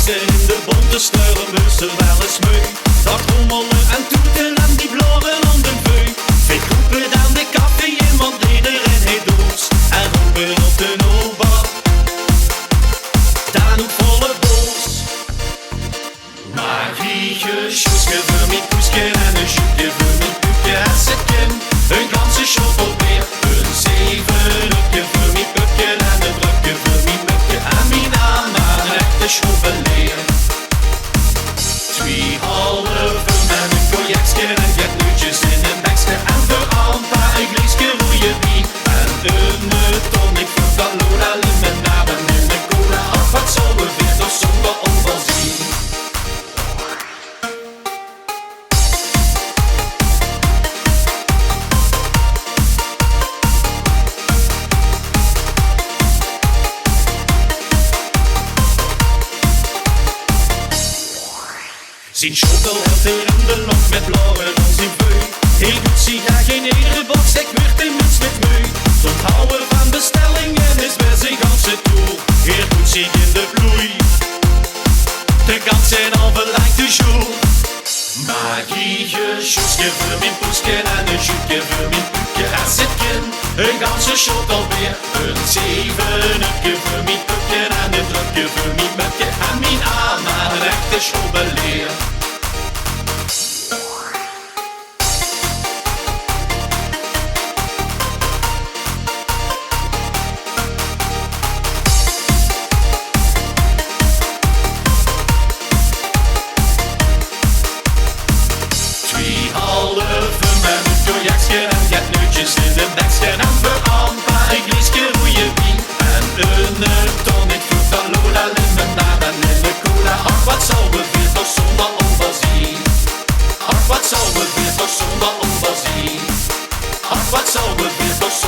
dansen in de bonte sneuren we ze wel eens mee. Dat rommelen en toeten en die bloren om de veu. Veel groepen aan de café in, want iedereen heeft dorst. En roepen op de Nova, daar ook volle bos. Marietje, Sjoeske Veur Mien Poeske en een Sjoeske Veur Mien Poeske. En ze ken een ganse show alweer. Een zevenlijke Veur Mien Poeske en een drukke Veur Mien Poeske. En mijn naam maar een echte schroeveleer. 2 halve en een cognacske en get nuutjes in een bekske. En voor Ampa een glaasje rode wien. En een tonic voor Valora, limonade en een cola. Ach, wat zal we weer nog zonder onvoorzien. Zijn schotel heeft er in de lok met blauwe als in veu. Heel goed zie hij geen enige box, ik word in muts met meu. Het onthouden van bestellingen is bij zijn ganse toer. Heel goed zie in de bloei, de kans zijn al verlangd de jour. Marietje, Sjoeske Veur Mien Poeske en een Sjoeske Veur Mien Poeske. En ze ken een ganse shot alweer. Een zevenlijke Veur Mien Poeske en een drukke Veur Mien Poeske. En mijn Anna, een echte schrobbeleer. En get nuutjes in de bekske. En voor Ampa een glaasje rode wien. En een tonic voor Valora, limonade en een cola. Ach, wat zou we weer toch zonder onvoorzien. Ach, wat zou we weer toch zonder onvoorzien. Ach, wat zou we weer toch zonder